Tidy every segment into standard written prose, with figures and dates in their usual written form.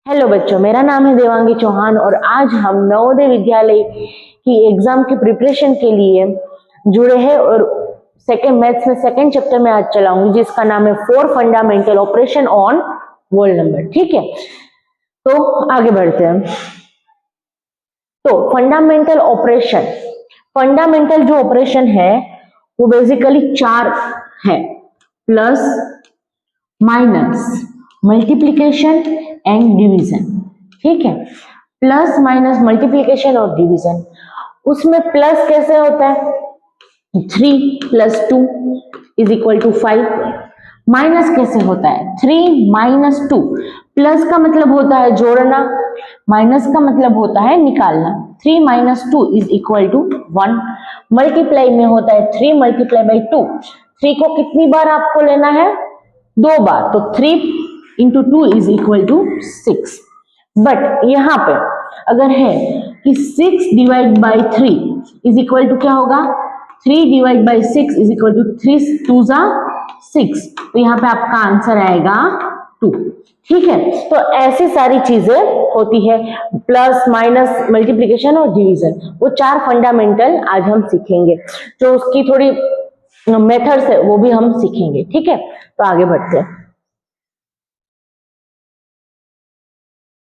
Hello बच्चों, मेरा नाम है देवांगी चौहान और आज हम नवोदय विद्यालय की एग्जाम की प्रिपरेशन के लिए जुड़े हैं और सेकंड मैथ्स में सेकंड चैप्टर में आज चलाऊंगी जिसका नाम है 4 fundamental operation on whole number. ठीक है, तो आगे बढ़ते हैं। तो फंडामेंटल ऑपरेशन, फंडामेंटल जो ऑपरेशन है वो बेसिकली 4 है, plus, minus, multiplication and division. ठीक है, प्लस माइनस मल्टीप्लीकेशन और डिवीजन। उसमें प्लस कैसे होता है, 3 + 2 = 5। माइनस कैसे होता है, 3 - 2। प्लस का मतलब होता है जोड़ना, माइनस का मतलब होता है निकालना। 3 - 2 = 1। मल्टीप्लाई में होता है 3 × 2। 3 को कितनी बार आपको लेना है, 2 बार, तो 3 × 2 = 6। बट यहां पे अगर है कि 6 / 3 = क्या होगा, 3 / 6 = 3 × 2 = 6, तो यहाँ पे आपका आंसर आएगा 2। ठीक है, तो ऐसी सारी चीजें होती है, प्लस माइनस मल्टीप्लिकेशन और डिवीजन। वो 4 फंडामेंटल आज हम सीखेंगे, जो उसकी थोड़ी मेथड्स है वो भी हम सीखेंगे। ठीक है, तो आगे बढ़ते हैं।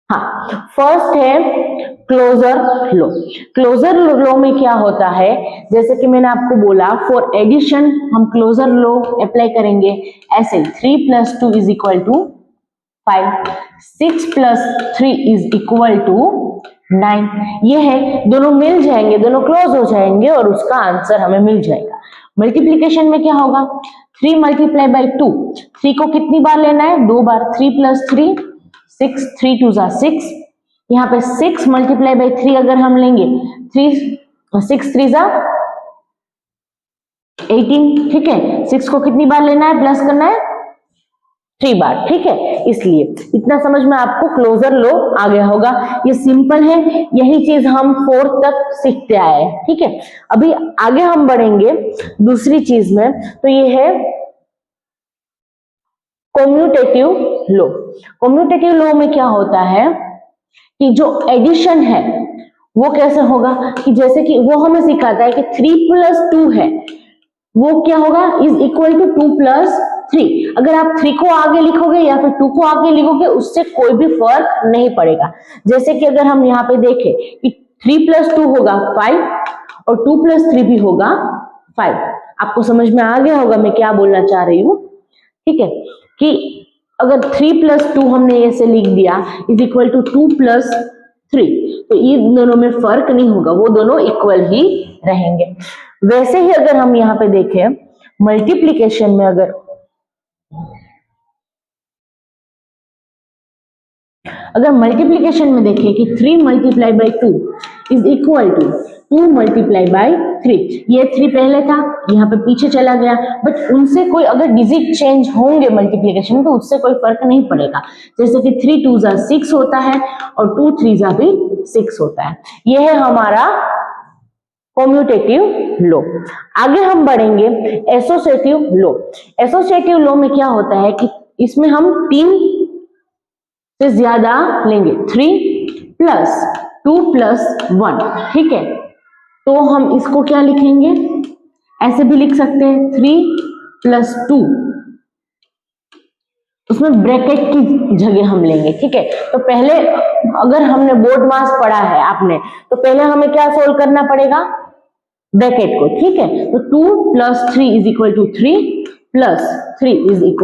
हाँ, फर्स्ट है क्लोजर लॉ। क्लोजर लॉ में क्या होता है, जैसे कि मैंने आपको बोला, फॉर एडिशन हम क्लोजर लॉ अप्लाई करेंगे ऐसे, 3 + 2 = 5, 6 + 3 = 9। ये है, दोनों मिल जाएंगे, दोनों क्लोज हो जाएंगे और उसका आंसर हमें मिल जाएगा। मल्टीप्लीकेशन में क्या होगा, 3 × 2। 3 को कितनी बार लेना है, 2 बार, 3 + 3 6, 3 × 2 = 6। यहाँ पे 6 × 3 अगर हम लेंगे, 6 × 3 = 18। ठीक है, 6 को कितनी बार लेना है, प्लस करना है 3 बार। ठीक है, इसलिए इतना समझ में आपको क्लोजर लॉ आ गया होगा। ये सिंपल है, यही चीज हम 4th तक सीखते आए हैं। ठीक है, अभी आगे हम बढ़ेंगे दूसरी चीज में, तो ये है कम्यूटेटिव लॉ। कम्यूटेटिव लॉ में क्या होता है कि जो एडिशन है वो कैसे होगा, कि जैसे कि वो हमें सिखाता है कि 3 + 2 है, वो क्या होगा, = 2 + 3। अगर आप 3 को आगे लिखोगे या फिर 2 को आगे लिखोगे, उससे कोई भी फर्क नहीं पड़ेगा। जैसे कि अगर हम यहाँ पे देखें कि 3 + 2 होगा 5 और 2 + 3 भी होगा 5। आपको समझ में आ गया होगा मैं क्या बोलना चाह रही हूँ। ठीक है, कि अगर 3 + 2 हमने ऐसे लिख दिया = 2 + 3, तो ये दोनों में फर्क नहीं होगा, वो दोनों इक्वल ही रहेंगे। वैसे ही अगर हम यहाँ पे देखें मल्टीप्लीकेशन में, अगर मल्टीप्लीकेशन में देखें कि 3 × 2 = 2 × 3। ये 3 पहले था, यहाँ पे पीछे चला गया, बट उनसे कोई अगर डिजिट चेंज होंगे मल्टीप्लीकेशन तो उससे कोई फर्क नहीं पड़ेगा। जैसे कि 3 × 2 = 6 होता है और 2 × 3 = भी 6 होता है। ये है हमारा कम्यूटेटिव लॉ। आगे हम बढ़ेंगे एसोसिएटिव लॉ। एसोसिएटिव लॉ में क्या होता है कि इसमें हम 3 से ज्यादा लेंगे, 3 + 2 + 1। ठीक है, तो हम इसको क्या लिखेंगे, ऐसे भी लिख सकते हैं, 3 + 2, उसमें ब्रैकेट की जगह हम लेंगे। ठीक है, तो पहले अगर हमने बोर्ड मास पढ़ा है आपने, तो पहले हमें क्या सोल्व करना पड़ेगा, ब्रैकेट को। ठीक है, तो 2 + 3 = 3 + 3 =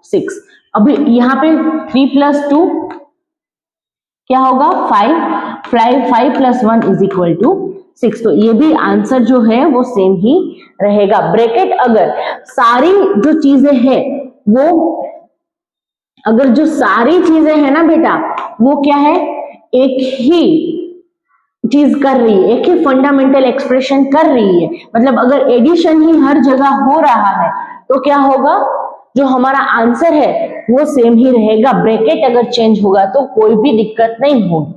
6। अभी यहाँ पे 3 + 2 क्या होगा, 5 + 1 = 6। तो ये भी आंसर जो है वो सेम ही रहेगा। ब्रैकेट अगर सारी जो चीजें हैं वो, अगर जो सारी चीजें हैं ना बेटा, वो क्या है, एक ही चीज कर रही है, एक ही फंडामेंटल एक्सप्रेशन कर रही है, मतलब अगर एडिशन ही हर जगह हो रहा है तो क्या होगा, जो हमारा आंसर है वो सेम ही रहेगा। ब्रैकेट अगर चेंज होगा तो कोई भी दिक्कत नहीं होगी।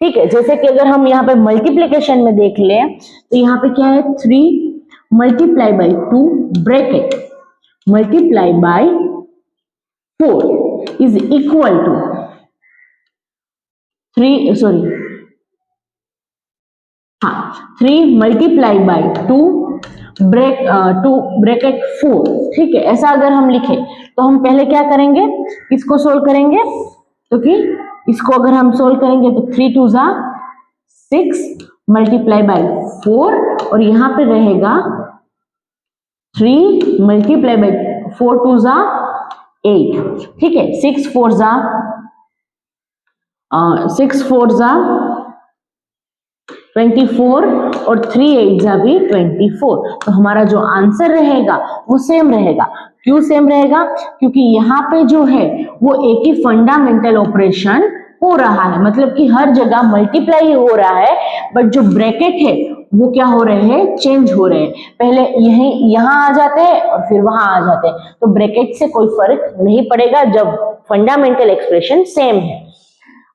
ठीक है, जैसे कि अगर हम यहाँ पे मल्टीप्लीकेशन में देख लें तो यहाँ पे क्या है, 3 × 2 ब्रैकेट × 4 = 3 मल्टीप्लाई बाई 2 ब्रैकेट 4, ठीक है। ऐसा अगर हम लिखे तो हम पहले क्या करेंगे, इसको सोल्व करेंगे, क्योंकि इसको अगर हम सोल्व करेंगे तो 3 2 जा 6 मल्टीप्लाई बाई 4 और यहाँ पे रहेगा 3 मल्टीप्लाई बाई 4 2 जा 8, ठीक है। 6 4 जा 24 और 3 8 जा भी 24, तो हमारा जो आंसर रहेगा वो सेम रहेगा। क्यों सेम रहेगा? क्योंकि यहाँ पे जो है वो एक ही फंडामेंटल ऑपरेशन हो रहा है, मतलब कि हर जगह मल्टीप्लाई हो रहा है, बट जो ब्रैकेट है वो क्या हो रहे हैं, चेंज हो रहे हैं। पहले यहाँ आ जाते हैं और फिर वहां आ जाते हैं, तो ब्रैकेट से कोई फर्क नहीं पड़ेगा जब फंडामेंटल एक्सप्रेशन सेम है।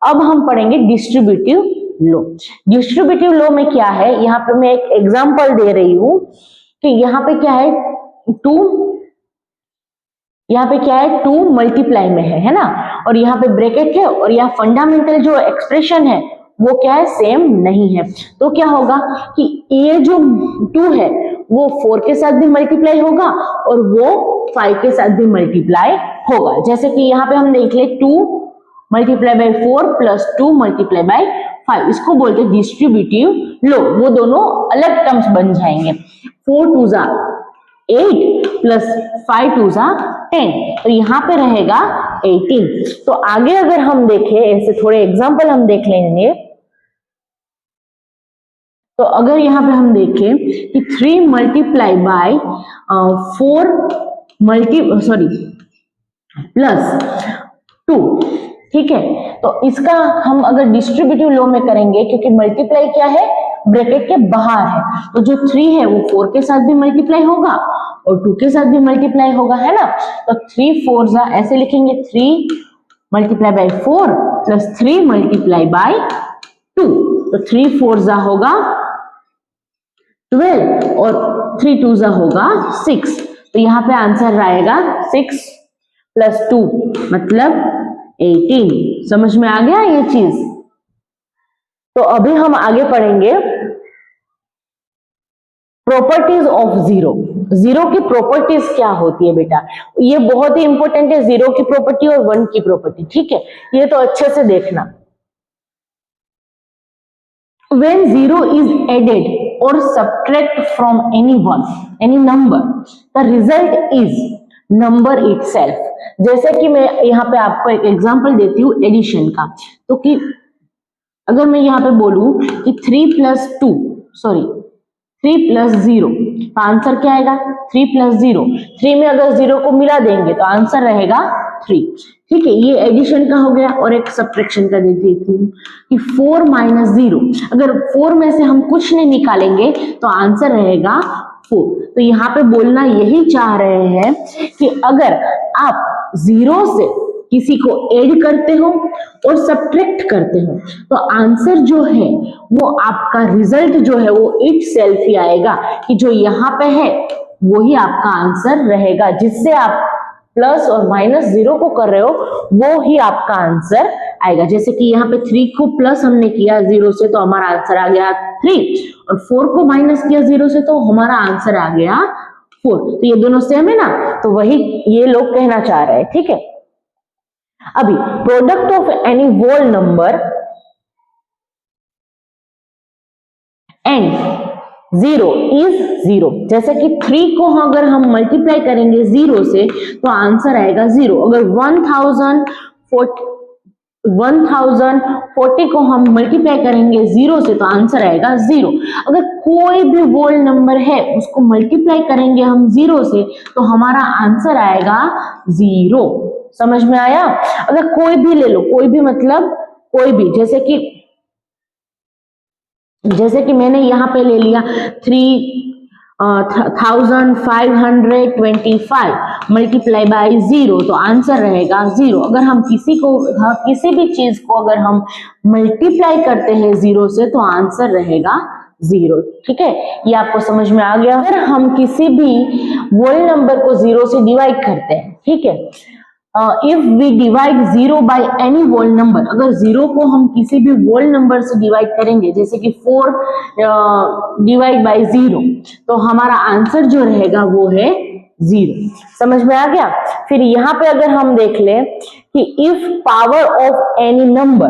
अब हम पढ़ेंगे डिस्ट्रीब्यूटिव लो। डिस्ट्रीब्यूटिव लो में क्या है, यहाँ पे मैं एक एग्जांपल दे रही हूं कि यहाँ पे क्या है 2 मल्टीप्लाई में है ना, और यहाँ पे ब्रैकेट है और यहाँ फंडामेंटल जो एक्सप्रेशन है वो क्या है, सेम नहीं है। तो क्या होगा कि ये जो 2 है वो 4 के साथ भी मल्टीप्लाई होगा और वो 5 के साथ भी मल्टीप्लाई होगा। जैसे कि यहाँ पे हम देख ले 2 multiply by 4 plus 2 multiply by 5, इसको बोलते हैं डिस्ट्रीब्यूटिव लो। वो दोनों अलग टर्म्स बन जाएंगे। 4 2 जा 8 प्लस 5 2 जा 10, तो यहाँ पे रहेगा 18। तो आगे अगर हम देखें, ऐसे थोड़े एग्जांपल हम देख लेंगे, तो अगर यहाँ पे हम देखें कि 3 मल्टीप्लाई बाई 4 प्लस 2, ठीक है। तो इसका हम अगर डिस्ट्रीब्यूटिव लो में करेंगे, क्योंकि मल्टीप्लाई क्या है, ब्रैकेट के बाहर है, तो जो 3 है वो 4 के साथ भी मल्टीप्लाई होगा और 2 के साथ भी मल्टीप्लाई होगा, है ना। तो 3 4 जा ऐसे लिखेंगे 3 multiply by 4 plus 3 multiply by 2, तो 3 4 जा होगा 12 और 3 2 जा होगा 6, तो यहाँ पे आंसर आएगा 6 प्लस 2 मतलब 18। समझ में आ गया ये चीज? तो अभी हम आगे पढ़ेंगे प्रॉपर्टीज ऑफ जीरो। जीरो की प्रॉपर्टीज क्या होती है बेटा, ये बहुत ही इंपॉर्टेंट है, जीरो की प्रॉपर्टी और 1 की प्रॉपर्टी, ठीक है। ये तो अच्छे से देखना। When zero is added or subtract from any number, the result is number itself। जैसे कि मैं यहाँ पे आपको एक एग्जांपल देती हूँ एडिशन का, तो कि अगर मैं यहाँ पे बोलूं कि 3 प्लस 0, तो आंसर क्या आएगा, 3 प्लस 0। 3 में अगर 0 को मिला देंगे तो आंसर रहेगा 3, ठीक है। ये एडिशन का हो गया। और एक सब्ट्रैक्शन का दे देती हूँ कि 4 माइनस 0, अगर 4 में से हम कुछ नहीं निकालेंगे तो आंसर रहेगा 4। तो यहाँ पे बोलना यही चाह रहे हैं कि अगर आप 0 से किसी को ऐड करते हो और सब्ट्रैक्ट करते हो तो आंसर जो है वो आपका रिजल्ट जो है वो इट सेल्फ ही आएगा, कि जो यहाँ पे है वही आपका आंसर रहेगा। जिससे आप प्लस और माइनस 0 को कर रहे हो वो ही आपका आंसर आएगा। जैसे कि यहाँ पे 3 को प्लस हमने किया 0 से तो हमारा आंसर आ गया 3, और 4 को माइनस किया 0 से तो हमारा आंसर आ गया 4। तो ये दोनों सेम है ना, तो वही ये लोग कहना चाह रहे हैं, ठीक है। अभी product of any whole number and 0 is 0। जैसे कि 3 को अगर हम मल्टीप्लाई करेंगे 0 से तो आंसर आएगा 0। अगर 1040 को हम मल्टीप्लाई करेंगे 0 से तो आंसर आएगा 0। अगर कोई भी होल नंबर है उसको मल्टीप्लाई करेंगे हम 0 से तो हमारा आंसर आएगा 0। समझ में आया? अगर कोई भी ले लो, कोई भी मतलब कोई भी, जैसे कि मैंने यहाँ पे ले लिया 3525 मल्टीप्लाई बाई 0 तो आंसर रहेगा 0। अगर हम किसी भी चीज को अगर हम मल्टीप्लाई करते हैं 0 से तो आंसर रहेगा 0, ठीक है। ये आपको समझ में आ गया? अगर हम किसी भी होल नंबर को 0 से डिवाइड करते हैं, ठीक है, if we divide 0 by any whole number, अगर 0 को हम किसी भी होल नंबर से डिवाइड करेंगे, जैसे कि 4 डिवाइड बाय 0, तो हमारा आंसर जो रहेगा वो है 0। समझ में आ गया। फिर यहाँ पे अगर हम देख लें कि if power of any number,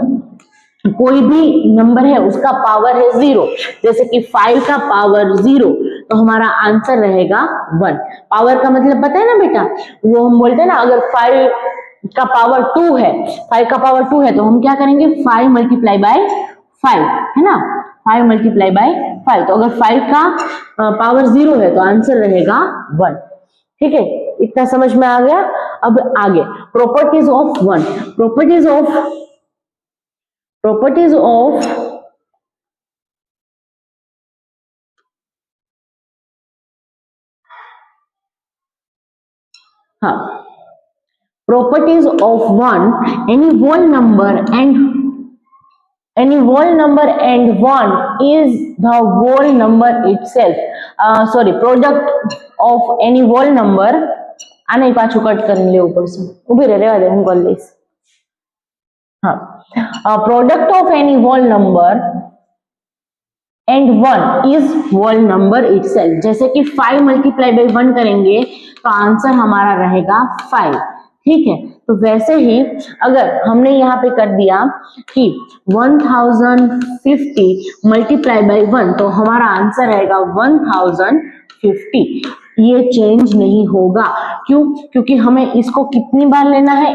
कोई भी नंबर है उसका पावर है 0, जैसे कि 5 का पावर 0, तो हमारा आंसर रहेगा 1। पावर का मतलब पता है ना बेटा, वो हम बोलते हैं ना, अगर 5 का पावर 2 है, 5 का पावर 2 है, तो हम क्या करेंगे 5 मल्टीप्लाई बाय 5, है ना, 5 मल्टीप्लाई बाय 5। तो अगर 5 का पावर 0 है तो आंसर रहेगा 1। ठीक है, इतना समझ में आ गया। अब आगे प्रॉपर्टीज ऑफ 1, प्रॉपर्टीज ऑफ हाँ, properties of 1, any whole number and 1 is the whole number itself. Sorry, product of any whole number, આને પાછું કટ કરીને લેવું પડશે, ઊભી રહેવા દે, હું કરી લઈશ। हाँ, product of any whole number and 1 is whole number itself। जैसे कि 5 मल्टीप्लाई बाई 1 करेंगे तो आंसर हमारा रहेगा 5। ठीक है, तो वैसे ही अगर हमने यहाँ पे कर दिया कि 1050 मल्टीप्लाई बाई 1, तो हमारा आंसर रहेगा 1050। ये चेंज नहीं होगा, क्यों? क्योंकि हमें इसको कितनी बार लेना है,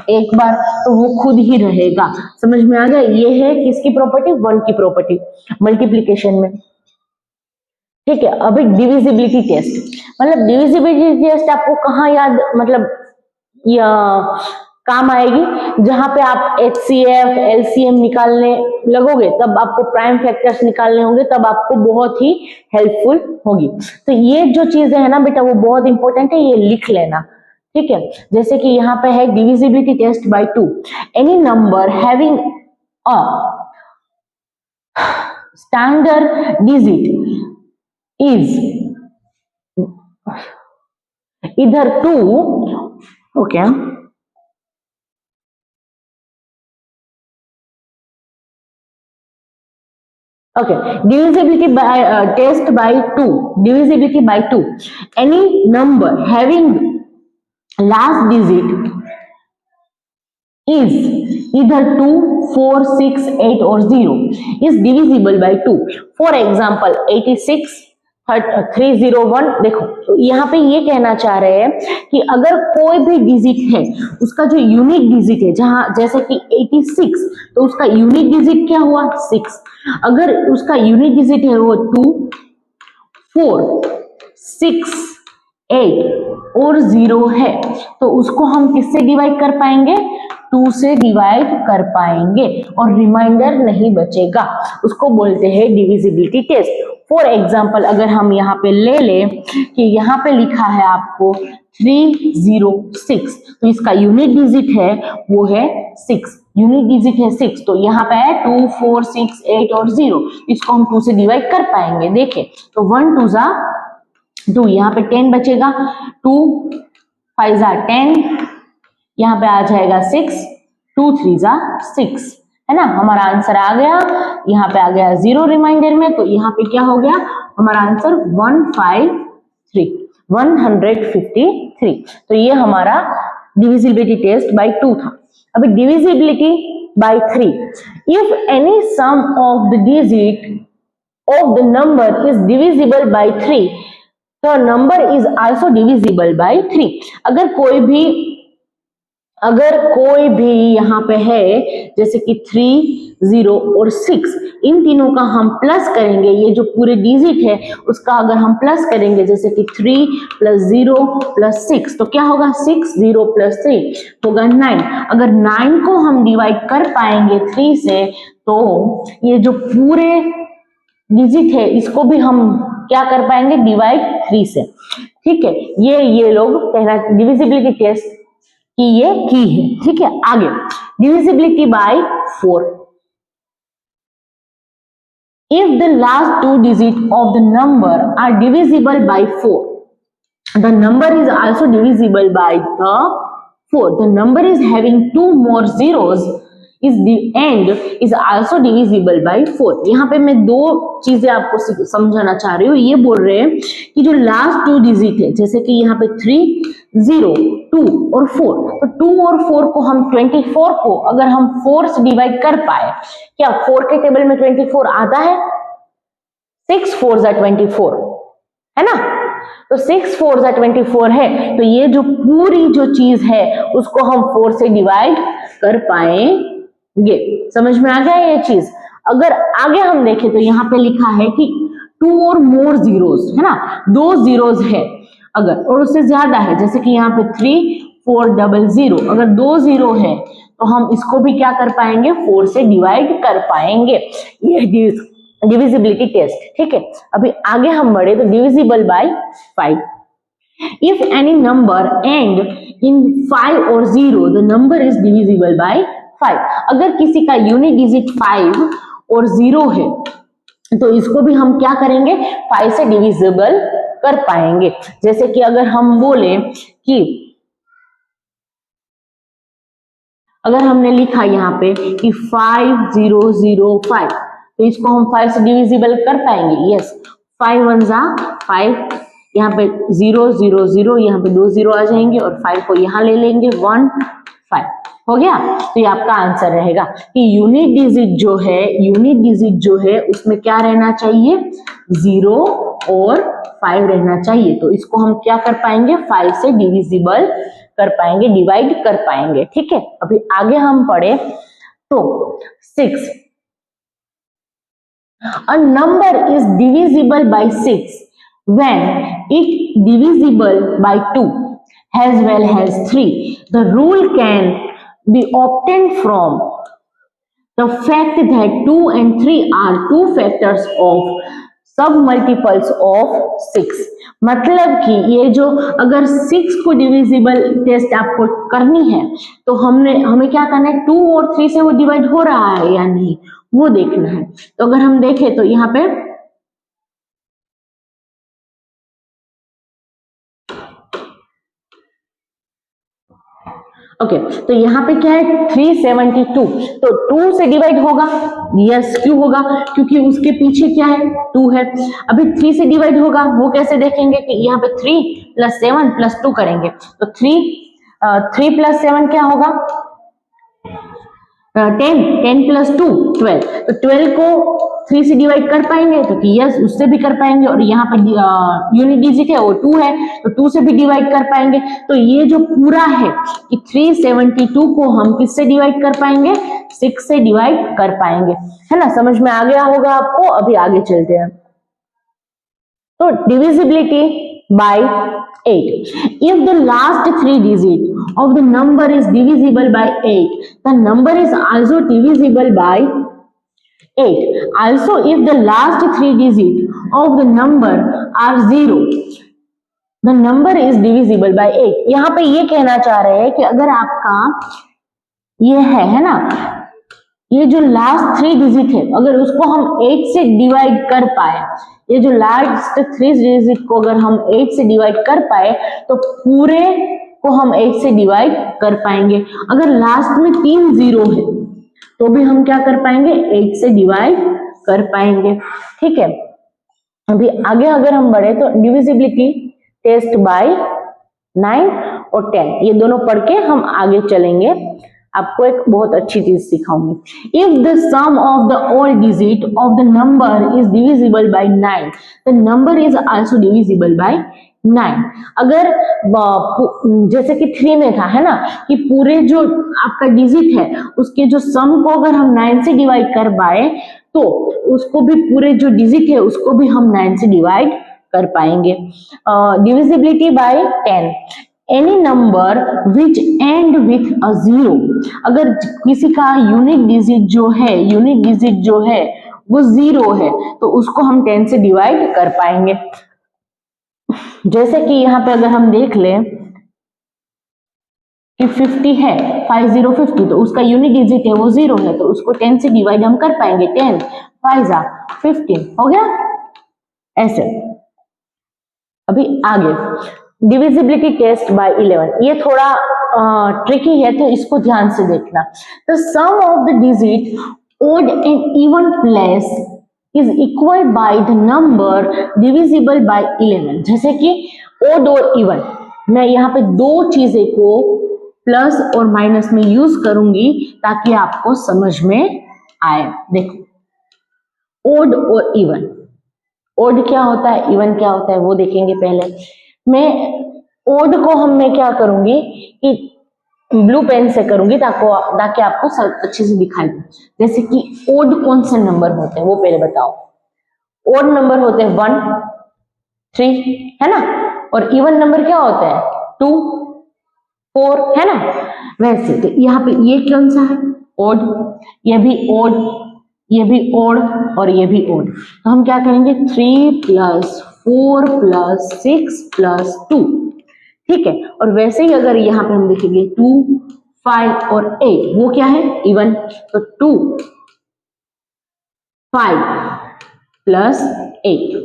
एक बार, तो वो खुद ही रहेगा। समझ में आ गया। ये है किसकी प्रॉपर्टी, 1 की प्रॉपर्टी मल्टीप्लिकेशन में। ठीक है, अब एक डिविजिबिलिटी टेस्ट, मतलब डिविजिबिलिटी टेस्ट आपको कहाँ याद, मतलब या काम आएगी, जहां पे आप HCF LCM निकालने लगोगे, तब आपको प्राइम फैक्टर्स निकालने होंगे, तब आपको बहुत ही हेल्पफुल होगी। तो ये जो चीजें है ना बेटा, वो बहुत इंपॉर्टेंट है, ये लिख लेना। ठीक है, जैसे कि यहाँ पे है divisibility test by 2, any number having a standard digit is इधर 2, okay, divisibility by test by 2, divisibility by 2, any number having last digit is either 2, 4, 6, 8 or 0 is divisible by 2। for example 86 301। देखो, तो यहाँ पे ये कहना चाह रहे हैं कि अगर कोई भी डिजिट है, उसका जो यूनिक डिजिट है, जहां जैसे कि 86, तो उसका यूनिक डिजिट क्या हुआ 6। अगर उसका यूनिक डिजिट है वो 2, 4, 6, 8 और 0 है, तो उसको हम किससे डिवाइड कर पाएंगे, 2 से डिवाइड कर पाएंगे, और रिमाइंडर नहीं बचेगा। उसको बोलते हैं डिविजिबिलिटी टेस्ट। फॉर एग्जाम्पल अगर हम यहाँ पे ले लें कि यहाँ पे लिखा है आपको 306, तो इसका यूनिट डिजिट है वो है 6, यूनिट डिजिट है 6, तो यहाँ पे है 2, 4, 6, 8 और 0, इसको हम 2 से डिवाइड कर पाएंगे। देखिए, तो 1 2 जा 2, यहाँ पे 10 बचेगा, 2 5 जा 10, यहाँ पे आ जाएगा 6, 2 3 जा 6, है ना। हमारा आंसर आ गया, यहाँ पे आ गया 0 रिमाइंडर में, तो यहाँ पे क्या हो गया, हमारा आंसर 153। तो ये हमारा डिविजिबिलिटी टेस्ट बाय 2 था। अभी divisibility by 3, if any sum of the digit of the number is divisible by 3, तो number is also divisible by 3। अगर कोई भी यहाँ पे है, जैसे कि 3, 0 और 6, इन तीनों का हम प्लस करेंगे, ये जो पूरे डिजिट है उसका अगर हम प्लस करेंगे, जैसे कि 3 + 0 + 6, तो क्या होगा, 6 0 + 3 होगा 9। अगर 9 को हम डिवाइड कर पाएंगे 3 से, तो ये जो पूरे डिजिट है इसको भी हम क्या कर पाएंगे, डिवाइड 3 से। ठीक है, ये लोग कहना डिविजिबिलिटी टेस्ट कि ये की है। ठीक है, आगे divisibility by 4, if the last 2 digit of the number are divisible by 4, the number is also divisible by the 4. The number is having 2 more zeros is the end is also divisible by 4. यहाँ पे मैं दो चीजें आपको समझाना चाह रही हूँ। ये बोल रहे हैं कि जो लास्ट 2 डिजिट है, जैसे कि यहाँ पे 3, 0, 2 और 4, तो 2 और 4 को हम 24 को अगर हम 4 से डिवाइड कर पाए, क्या 4 के टेबल में 24 आता है? 6 4 24 है ना, तो 6 4 24 है, तो ये जो पूरी जो चीज है उसको हम 4 से डिवाइड कर पाएंगे। समझ में आ गया ये चीज? अगर आगे हम देखें तो यहाँ पे लिखा है कि 2 और मोर जीरोस है ना, 2 जीरोस है अगर और उससे ज्यादा है, जैसे कि यहाँ पे 3 4 00, अगर 2 जीरो है तो हम इसको भी क्या कर पाएंगे? 4 से डिवाइड कर पाएंगे। ये डिविजिबिलिटी टेस्ट, ठीक है। अभी आगे हम बढ़े तो divisible by 5। If any number and in 5 और 0 the number is divisible bye 5। अगर किसी का यूनिट डिजिट 5 और 0 है तो इसको भी हम क्या करेंगे? 5 से डिविजिबल कर पाएंगे। जैसे कि अगर हम बोले कि अगर हमने लिखा यहाँ पे कि 5005, तो इसको हम 5 से डिविजिबल कर पाएंगे। यस, 5 1 जा 5, यहाँ पे 0 0 0, यहाँ पे 2 0 आ जाएंगे और 5 को यहाँ ले लेंगे, 1 5 हो गया। तो ये आपका आंसर रहेगा कि यूनिट डिजिट जो है उसमें क्या रहना चाहिए? 0 और 5 रहना चाहिए। तो इसको हम क्या कर पाएंगे? 5 से डिविजिबल कर पाएंगे, डिवाइड कर पाएंगे, ठीक है। अभी आगे हम पढ़े तो 6, a number is divisible by 6 when it divisible by 2 as well as 3. The rule can be obtained from the fact that 2 and 3 are two factors of सब मल्टीपल्स ऑफ 6। मतलब कि ये जो अगर 6 को डिविजिबल टेस्ट आपको करनी है तो हमें क्या करना है? 2 और 3 से वो डिवाइड हो रहा है या नहीं, वो देखना है। तो अगर हम देखें तो यहाँ पे ओके, तो यहाँ पे क्या है? 372, तो 2 से डिवाइड होगा। यस, क्यों होगा? क्योंकि उसके पीछे क्या है? 2 है। अभी 3 से डिवाइड होगा, वो कैसे देखेंगे? कि यहाँ पे 3 + 7 + 2 करेंगे, तो 3 + 7 क्या होगा? 10 10 + 2 12, तो 12 को 3 से डिवाइड कर पाएंगे तो कि यस, उससे भी कर पाएंगे। और यहाँ पर यूनिट डिजिट है वो 2 है, तो 2 से भी डिवाइड कर पाएंगे। तो ये जो पूरा है कि 372 को हम किससे डिवाइड कर पाएंगे? 6 से डिवाइड कर पाएंगे, है ना। समझ में आ गया होगा आपको। अभी आगे चलते हैं। तो divisibility by 8. If the last 3 digits of the number is divisible by 8, the number is also divisible by 8. Also, if the last 3 digits of the number are 0, the number is divisible by 8. यहाँ पे ये कहना चाह रहे हैं कि अगर आपका ये है ना, ये जो लास्ट 3 डिजिट है अगर उसको हम 8 से डिवाइड कर पाए, ये जो लास्ट 3 डिजिट को अगर हम 8 से डिवाइड कर पाए तो पूरे को हम 8 से डिवाइड कर पाएंगे। अगर लास्ट में 3 0 है तो भी हम क्या कर पाएंगे? 8 से डिवाइड कर पाएंगे, ठीक है। अभी आगे अगर हम बढ़े तो डिविजिबिलिटी टेस्ट बाय 9 और 10, ये दोनों पढ़ के हम आगे चलेंगे। आपको एक बहुत अच्छी चीज सिखाऊंगी। If the sum of the all digit of the number is divisible by 9, the number is also divisible by 9। अगर जैसे कि 3 में था, है ना, कि पूरे जो आपका डिजिट है उसके जो सम को अगर हम 9 से डिवाइड कर पाए तो उसको भी पूरे जो डिजिट है उसको भी हम 9 से डिवाइड कर पाएंगे। Divisibility bye 10, any number which and with a 0, अगर किसी का यूनिट डिजिट जो है वो 0 है तो उसको हम 10 से डिवाइड कर पाएंगे। जैसे कि यहाँ पे अगर हम देख लें कि 50 है, 50 तो उसका यूनिट डिजिट है वो 0 है, तो उसको 10 से डिवाइड हम कर पाएंगे। 10 5 15 हो गया ऐसे। अभी आगे डिविजिबिलिटी टेस्ट बाय 11, ये थोड़ा ट्रिकी है, तो इसको ध्यान से देखना। The sum of the digit odd and even place is equal by the number divisible by 11। जैसे कि ओड और इवन, मैं यहाँ पे दो चीजें को प्लस और माइनस में यूज करूंगी ताकि आपको समझ में आए। देखो ओड और इवन, ओड क्या होता है, इवन क्या होता है वो देखेंगे। पहले मैं ओड को मैं क्या करूंगी कि ब्लू पेन से करूंगी ताकि आपको अच्छे से दिखाई दे। जैसे कि ओड कौन से नंबर होते हैं वो पहले बताओ। ओड नंबर होते हैं 1, 3, है ना, और इवन नंबर क्या होते हैं 2, 4, है ना। वैसे तो यहाँ पे ये कौन सा है, ओड, ये भी ओड, ये भी ओड और ये भी ओड। तो हम क्या करेंगे 3 + 4 + 6 + 2, ठीक है। और वैसे ही अगर यहाँ पे हम देखेंगे 2, 5 और 8, वो क्या है इवन। तो 2, 5 + 8,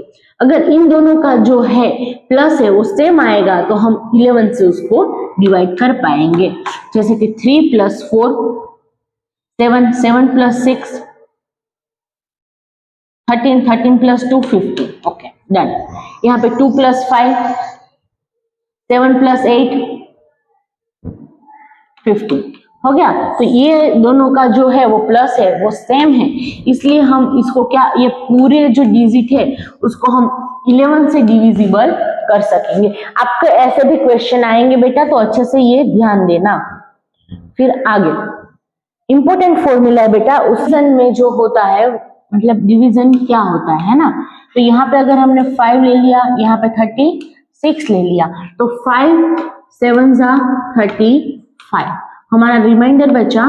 अगर इन दोनों का जो है प्लस है वो सेम आएगा तो हम 11 से उसको डिवाइड कर पाएंगे। जैसे कि 3 + 4 7, 7 + 6 13, 13 + 2 15, ओके डन। यहाँ पे 2 + 5 7 + 8 15 हो गया। तो ये दोनों का जो है वो प्लस है वो सेम है, इसलिए हम इसको क्या, ये पूरे जो डिजिट है उसको हम 11 से डिविजिबल कर सकेंगे। आपको ऐसे भी क्वेश्चन आएंगे बेटा, तो अच्छे से ये ध्यान देना। फिर आगे इंपॉर्टेंट फॉर्मूला है बेटा, उस में जो होता है मतलब डिवीजन क्या होता है ना। तो यहाँ पे अगर हमने 5 ले लिया, यहाँ पे 36 ले लिया, तो 5 7 × 35, हमारा रिमाइंडर बचा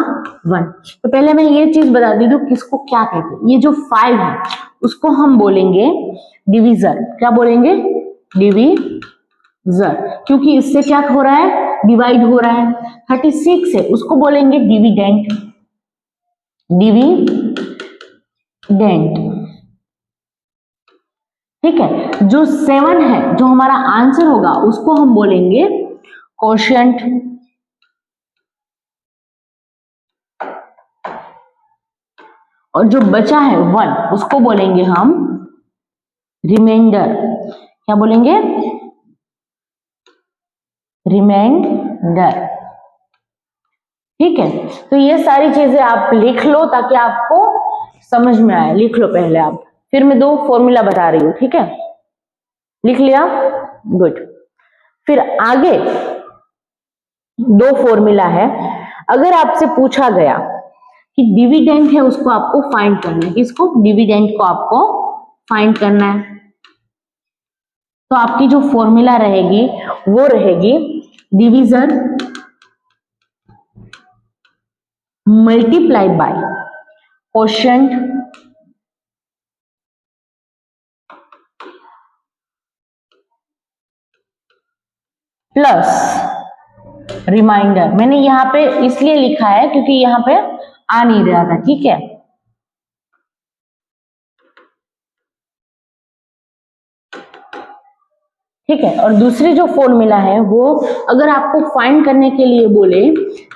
1। तो पहले मैं ये चीज बता दी दूं किसको क्या कहते हैं। ये जो 5 है उसको हम बोलेंगे डिवीजर। क्या बोलेंगे, डिवीजर, क्योंकि इससे क्या हो रहा है, डिवाइड हो रहा है। 36 है उसको बोलेंगे डिविडेंट, डिविडेंट, ठीक है। जो 7 है जो हमारा आंसर होगा उसको हम बोलेंगे कोशेंट, और जो बचा है 1 उसको बोलेंगे हम रिमाइंडर। क्या बोलेंगे, रिमाइंडर, ठीक है। तो ये सारी चीजें आप लिख लो ताकि आपको समझ में आए। लिख लो पहले आप, फिर मैं 2 फॉर्मूला बता रही हूँ, ठीक है। लिख लिया, गुड। फिर आगे 2 फॉर्मूला है। अगर आपसे पूछा गया कि डिविडेंड है उसको आपको फाइंड करना है, किसको, डिविडेंड को आपको फाइंड करना है, तो आपकी जो फॉर्मूला रहेगी वो रहेगी divisor multiply by quotient plus remainder. मैंने यहाँ पे इसलिए लिखा है क्योंकि यहाँ पे आ नहीं रहा था, ठीक है। ठीक है, और दूसरी जो फॉर्मूला है वो अगर आपको फाइंड करने के लिए बोले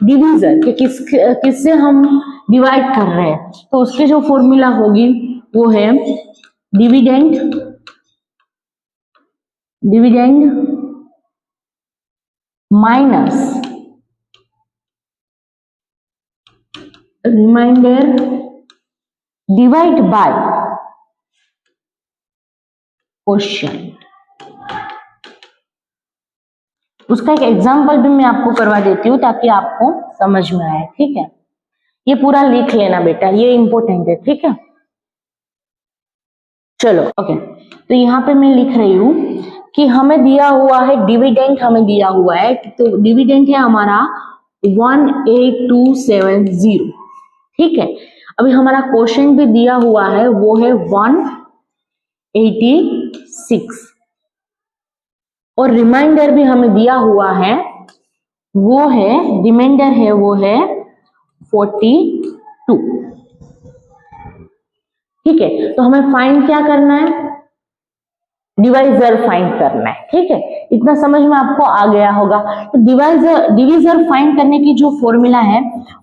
डिवीजन कि किससे हम डिवाइड कर रहे हैं, तो उसकी जो फॉर्मूला होगी वो है dividend, dividend minus remainder divide by question. उसका एक एग्जांपल भी मैं आपको करवा देती हूँ ताकि आपको समझ में आए, ठीक है। ये पूरा लिख लेना बेटा, ये इंपॉर्टेंट है, ठीक है। चलो ओके, तो यहाँ पे मैं लिख रही हूँ कि हमें दिया हुआ है डिविडेंड, हमें दिया हुआ है, तो डिविडेंड है हमारा 18270, ठीक है। अभी हमारा क्वेश्चन भी दिया हुआ है वो है 186, और रिमाइंडर भी हमें दिया हुआ है वो है, रिमाइंडर है वो है 42, ठीक है। तो हमें फाइंड क्या करना है, डिवाइजर फाइंड करना है। ठीक है, इतना समझ में आपको आ गया होगा। तो डिवीजर फाइंड करने की जो फॉर्मूला है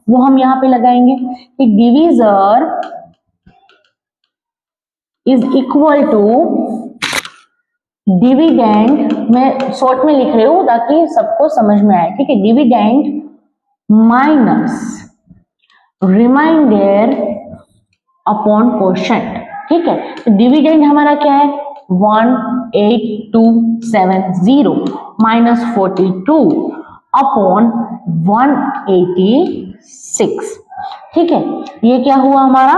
वो हम यहाँ पे लगाएंगे कि divisor is equal to dividend, मैं शॉर्ट में लिख रही हूं ताकि सबको समझ में आए। ठीक है, dividend minus remainder upon quotient. ठीक है, तो डिविडेंड हमारा क्या है 18270 माइनस 42 अपॉन 186। ठीक है, ये क्या हुआ हमारा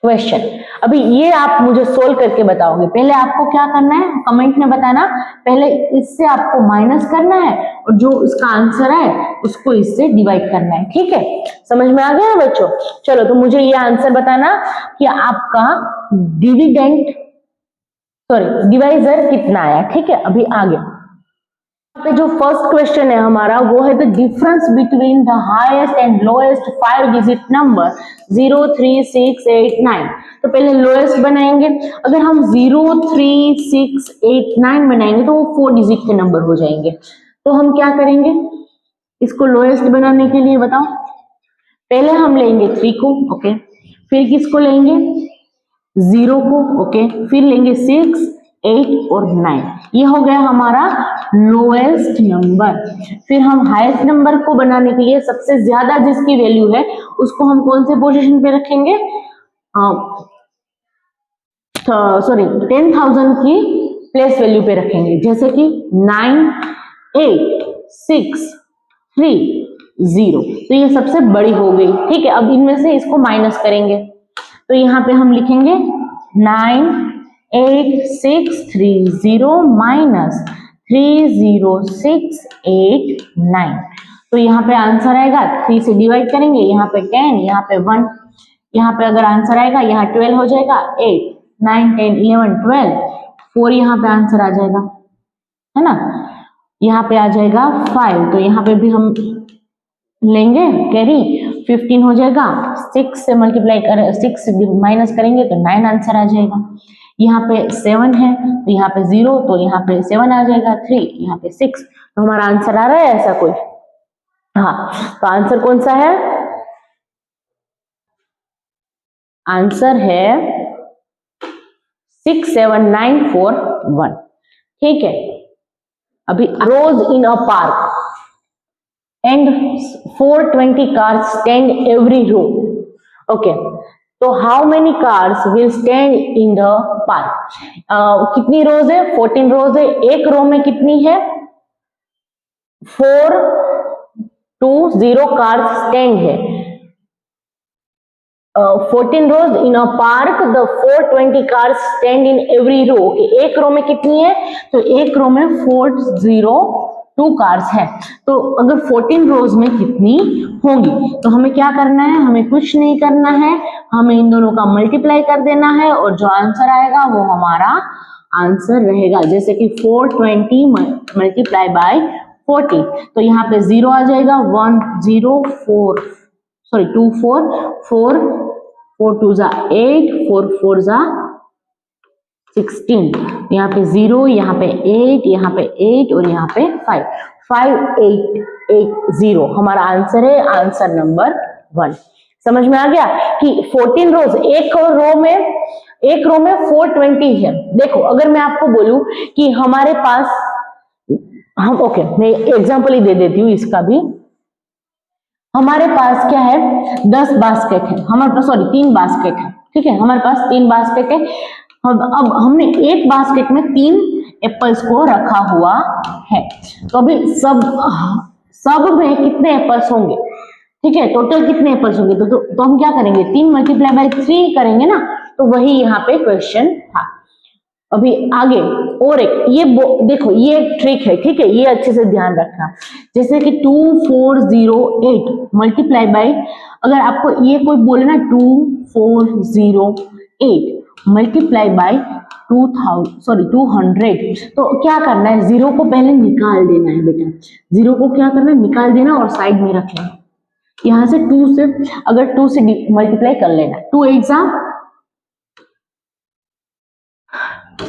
क्वेश्चन। अभी ये आप मुझे सोल्व करके बताओगे। पहले आपको क्या करना है कमेंट में बताना, पहले इससे आपको माइनस करना है और जो उसका आंसर है उसको इससे डिवाइड करना है। ठीक है, समझ में आ गया बच्चों? चलो, तो मुझे ये आंसर बताना कि आपका डिवाइजर कितना आया। ठीक है, अभी आगे पे जो फर्स्ट क्वेश्चन है हमारा वो है the difference between the highest and lowest 5 digit number 0, 3, 6, 8, 9। तो पहले लोएस्ट बनाएंगे। अगर हम 0, 3, 6, 8, 9 बनाएंगे तो वो 4 डिजिट के नंबर हो जाएंगे। तो हम क्या करेंगे इसको लोएस्ट बनाने के लिए, बताओ। पहले हम लेंगे 3 को, ओके, फिर किसको लेंगे 0 को, ओके, फिर लेंगे 6, 8 और 9। ये हो गया हमारा लोएस्ट नंबर। फिर हम हाईएस्ट नंबर को बनाने के लिए सबसे ज्यादा जिसकी वैल्यू है उसको हम कौन से पोजीशन पे रखेंगे, 10,000 की प्लेस वैल्यू पे रखेंगे। जैसे कि 9, 8, 6, 3, 0। तो ये सबसे बड़ी हो गई। ठीक है, अब इनमें से इसको माइनस करेंगे। तो यहाँ पे हम लिखेंगे 9, 8, 6, 3, 0 माइनस 3, 0, 6, 8, 9। तो यहाँ पे आंसर आएगा 3 से डिवाइड करेंगे, यहाँ पे 10, यहाँ पे 1, यहाँ पे अगर आंसर आएगा यहाँ 12 हो जाएगा, 8, 9, 10, 11, 12, 4 यहाँ पे आंसर आ जाएगा, है ना। यहाँ पे आ जाएगा 5, तो यहाँ पे भी हम लेंगे कैरी, 15 हो जाएगा। 6 से मल्टीप्लाई कर 6 माइनस करेंगे तो 9 आंसर आ जाएगा। यहाँ पे 7 है तो यहाँ पे 0, तो यहाँ पे 7 आ जाएगा, 3, यहाँ पे 6। तो हमारा आंसर आ रहा है ऐसा कोई? हाँ, तो आंसर कौन सा है? आंसर है 67941। ठीक है, अभी रोज इन अ park and 420 cars stand every row. Okay, तो how many cars will stand in the park? कितनी रोज है? 14 रोज है। एक रो में कितनी है? 420 कार्स स्टैंड है। 14 rows in a park, the 420 cars stand in every row. एक रो में कितनी है? तो एक रो में 402 कार्स है। तो अगर 14 रोज में कितनी होंगी? तो हमें क्या करना है? हमें कुछ नहीं करना है, हमें इन दोनों का मल्टीप्लाई कर देना है और जो आंसर आएगा वो हमारा आंसर रहेगा। जैसे कि 420 मल्टीप्लाई बाय 40, तो यहाँ पे 0 आ जाएगा, 104 सॉरी 24, 4 2 जा 8, 4 4 जा 16, यहाँ पे 0, यहाँ पे 8, यहाँ पे 8 और यहाँ पे 5, 5880 हमारा आंसर है, आंसर नंबर 1। समझ में आ गया कि 14 रोज, एक रो में 420 है। देखो, अगर मैं आपको बोलूं कि हमारे पास ओके, मैं एग्जांपल ही दे देती हूँ इसका भी। हमारे पास क्या है, 10 बास्केट है हमारे पास, सॉरी 3 बास्केट है। ठीक है, हमारे पास 3 बास्केट है। अब हमने एक बास्केट में 3 एप्पल्स को रखा हुआ है। तो अभी सब में कितने एप्पल्स होंगे? ठीक है, टोटल कितने एप्पल्स होंगे? तो हम क्या करेंगे, 3 मल्टीप्लाई बाय 3 करेंगे ना। तो वही यहाँ पे क्वेश्चन था। अभी आगे और एक ये देखो, ये एक ट्रिक है। ठीक है, ये अच्छे से ध्यान रखना। जैसे कि 2408 मल्टीप्लाई बाय, अगर आपको ये कोई बोले ना 2408 मल्टीप्लाई बाय 200, तो क्या करना है, 0 को पहले निकाल देना है बेटा। 0 को क्या करना है, निकाल देना और साइड में रख लेना। यहां से 2 से अगर 2 से मल्टीप्लाई कर लेना, 2 8 जा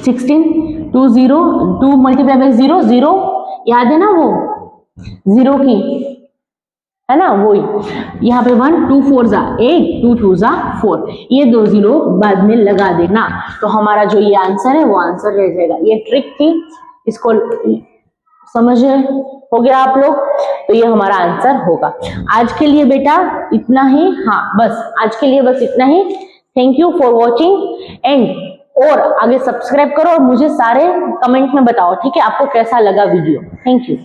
16, 2 0, 2 मल्टीप्लाई बाय 0 0, याद है ना वो 0 की, है ना वही। यहाँ पे 1 2 4 जा 8, 2 2 जा 4, ये 2 0 बाद में लगा देना, तो हमारा जो ये आंसर है वो आंसर रह जाएगा। ये ट्रिक थी, इसको समझ हो गया आप लोग, तो ये हमारा आंसर होगा। आज के लिए बेटा इतना ही, हाँ बस आज के लिए बस इतना ही। Thank you for watching and और आगे सब्सक्राइब करो और मुझे सारे कमेंट में बताओ, ठीक है, आपको कैसा लगा वीडियो। Thank you.